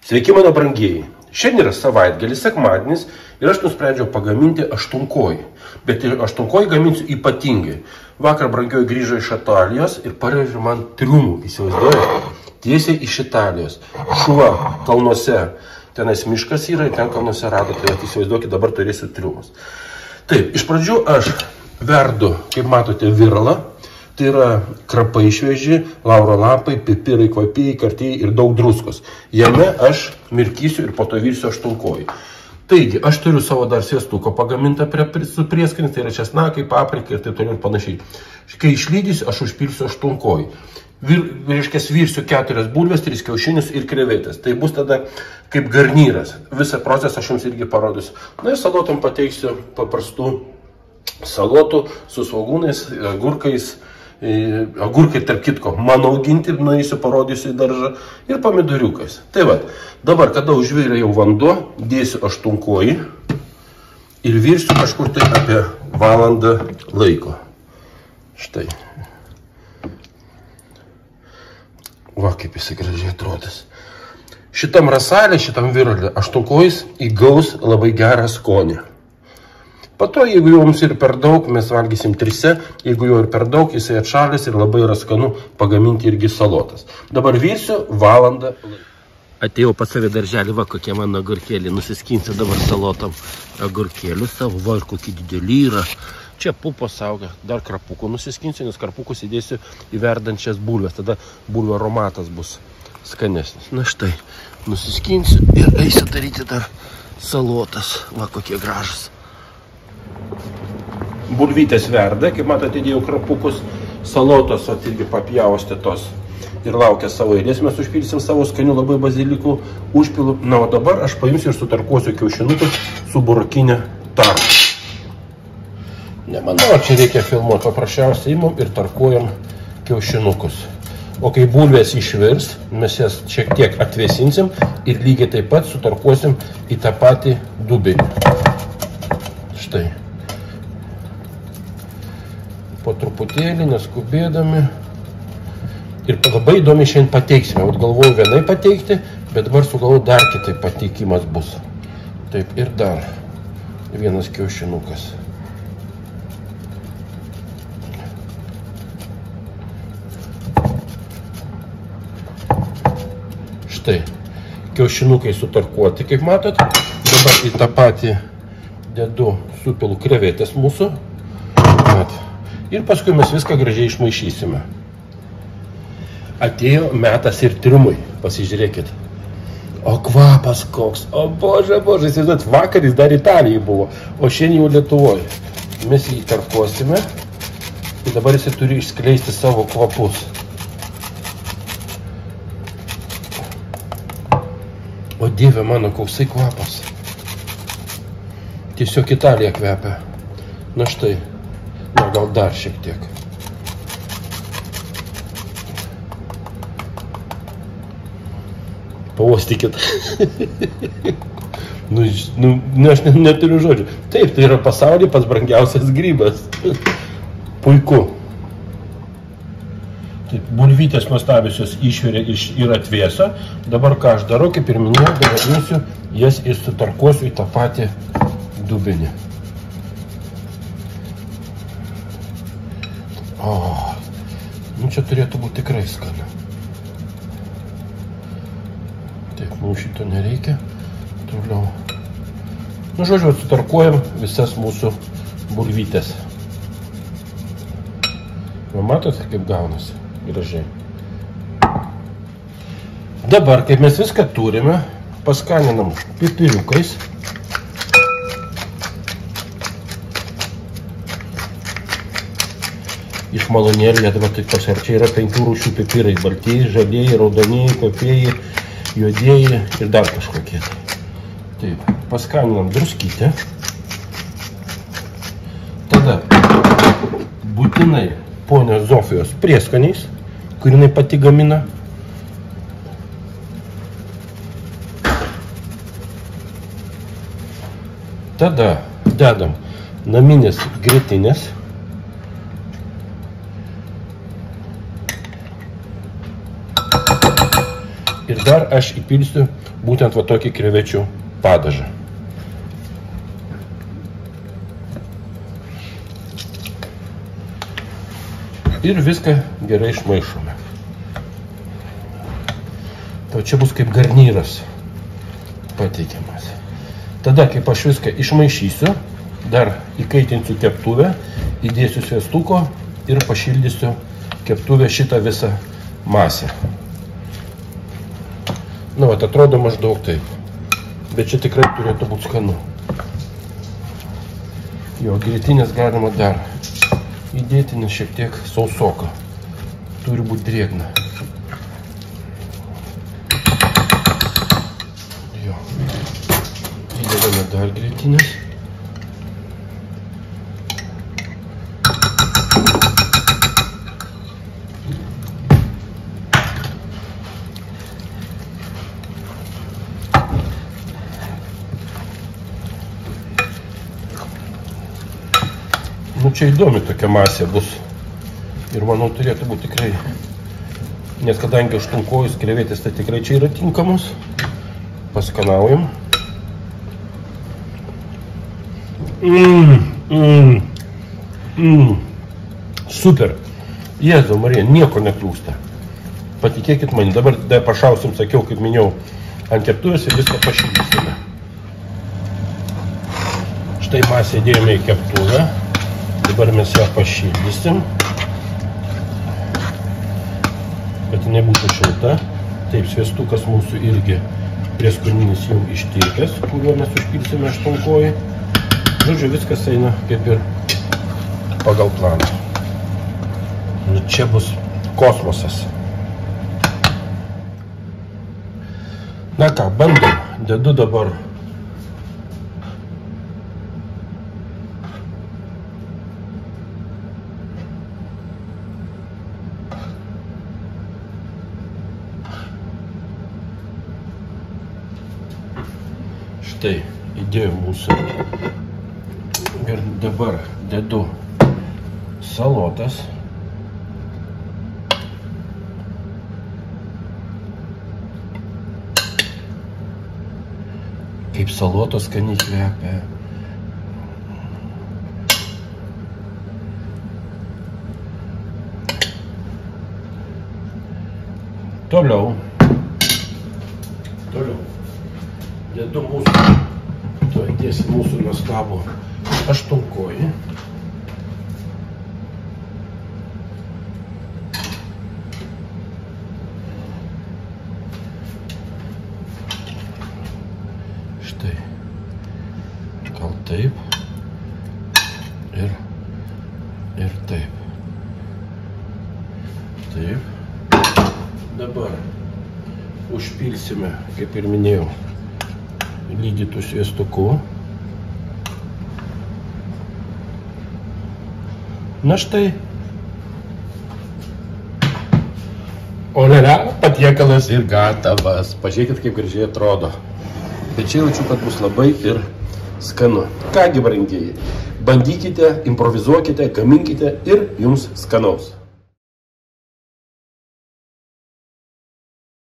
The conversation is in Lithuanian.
Sveiki mano brangieji. Šiandien yra savaitgalis, sekmadienis ir aš nusprendžiau pagaminti aštunkojį. Bet ir aštunkojį gaminsiu ypatingai. Vakar brangioji grįžo iš Italijos ir parvežė man triumų, įsivaizduoju, tiesiai iš Italijos. Šuva kalnuose, tenais miškas yra ir ten kalnuose rado, tai įsivaizduokit, dabar turėsiu triumus. Taip, iš pradžių aš verdu, kaip matote, viralą. Tai yra krapai švieži, lauro lapai, pipirai, kvapėjai, kartėjai ir daug druskos. Jame aš mirkysiu ir po to virsiu aštunkojį. Taigi, aš turiu savo dar sviestuko pagamintą su prieskanis, tai yra česnakai, paprika ir taip toliau ir panašiai. Kai išlydysiu, aš užpilsiu aštunkojį. Virsiu 4 bulves, 3 kiaušinius ir krevetės. Tai bus tada kaip garnyras. Visą procesą aš jums irgi parodysiu. Na ir salotom pateiksiu paprastų salotų su svogūnais, agurkais. Agurkai, tarp kitko, mano auginti, nueisiu, parodysiu į daržą ir pomidoriukais. Tai va, dabar, kada užvirė jau vanduo, dėsiu aštunkojį ir virsiu kažkur tai apie valandą laiko. Štai. Va, kaip jisai gražiai atrodys. Šitam rasalė, šitam viralė, aštunkojis įgaus labai gerą skonį. Po to, jeigu jau mums ir per daug, mes valgysim 3, jeigu jau ir per daug, jisai atšalės ir labai yra skanu pagaminti irgi salotas. Dabar virsiu valandą. Atėjau pas save darželį, va, kokie mano agurkėliai, nusiskinsiu dabar salotam agurkėlių savo, va, ir kokie dideli yra. Čia pupos auga, dar krapukų nusiskinsiu, nes krapukus įdėsiu į verdančias bulves, tada bulvių aromatas bus skanesnis. Na štai, nusiskinsiu ir eisiu daryti dar salotas, va, kokie gražus. Bulvytės verda, kaip matote, įdėjau krapukus, salotos irgi papjaustytos ir laukia savo eilės, mes užpilsim savo skanių labai bazilikų užpilų. Na, o dabar aš paimsiu ir sutarkuosiu kiaušinukus su burokinė tarka. Nemanau, čia reikia filmuoti, paprasčiausiai imam ir tarkuojam kiaušinukus. O kai bulvės išvirs, mes jas šiek tiek atvėsinsim ir lygiai taip pat sutarkuosim į tą patį dubenį. Štai. Po truputėlį, neskubėdami. Ir labai įdomiai šiandien pateiksime. Vat galvoju vienai pateikti, bet dabar sugalvoju dar kitaip pateikimas bus. Taip, ir dar vienas kiaušinukas. Štai, kiaušinukai sutarkuoti, kaip matot. Dabar į tą patį dedu supilu krevetės mūsų. Ir paskui mes viską gražiai išmaišysime. Atėjo metas ir triumui. Pasižiūrėkit. O kvapas koks. O bože, įsivaizduot, vakar jis dar Italijai buvo, o šiandien jau Lietuvoje. Mes jį tarkuosime ir dabar jisai turi išskleisti savo kvapus. O Dieve mano, koksai kvapas. Tiesiog Italija kvepia. Na štai. Na, gal dar šiek tiek. Pavostykit. Aš neturiu žodžių. Taip, tai yra pasaulyje pats brangiausias grybas. Puiku. Taip, bulvytės nuostabiosios išvirė ir atvėso. Dabar ką aš darau, kaip ir minėjau, dabar imsiu jas ir sutarkuosiu į tą patį dubenį. O, nu čia turėtų būti tikrai skanu. Taip, mums šito nereikia. Toliau. Nu, žodžiu, sutarkuojam visas mūsų bulvytės. Matot, kaip gaunasi gražiai. Dabar, kaip mes viską turime, paskaninam pipiriukais. Iš malonėlį, dabar tik pasarčiai yra 5 rūšių pipirai. Baltieji, žalieji, raudonieji, kvapieji, juodieji ir dar kažkokie. Taip, paskaninam druskytę. Tada būtinai ponios Zofijos prieskoniais, kur jinai pati gamina. Tada dedam naminės grietinės. Ir dar aš įpilsiu būtent va tokį krevečių padažą. Ir viską gerai išmaišome. Tai čia bus kaip garnyras pateikiamas. Tada, kaip aš viską išmaišysiu, dar įkaitinsiu keptuvę, įdėsiu sviestuko ir pašildysiu keptuvę šitą visą masę. Nu, vat atrodo maždaug taip. Bet čia tikrai turėtų būti skanu. Jo, grietinės galima dar įdėti, nes šiek tiek sausoka. Turi būti drėgna. Jo. Įdedame dar grietinės. Nu, čia įdomi tokia masė bus. Ir manau, turėtų būti tikrai. Nes kadangi aštunkojus krevetės, tai tikrai čia yra tinkamos. Paskanaujam. Super. Jėzau Marija, nieko netrūksta. Patikėkit man, dabar pašausim, sakiau, kaip minėjau, ant keptuvės ir viską pašildysime. Štai masę dėjome į keptuvę. Dabar mes ją pašildysim, kad jinai būtų šilta. Taip, sviestukas mūsų irgi prieskoninis jau ištirpęs, kuriuo mes užpilsime aštunkojį. Žodžiu, viskas eina kaip ir pagal planą. Nu, čia bus kosmosas. Na ką, bandom. Dedu dabar štai įdėjau mūsų ir dabar dedu salotas. Kaip salotos skaniai kvepia. Toliau dedu mūsų nuostabų aštunkojį. Štai. Gal taip. Ir taip. Taip. Dabar užpilsime, kaip ir minėjau, lydytų sviestuku. Na štai. Olera, patiekalas ir gatavas. Pažiūrėkit, kaip gražiai atrodo. Bet čia jaučiu, kad bus labai ir skanu. Kągi, brangieji, bandykite, improvizuokite, gaminkite ir jums skanaus.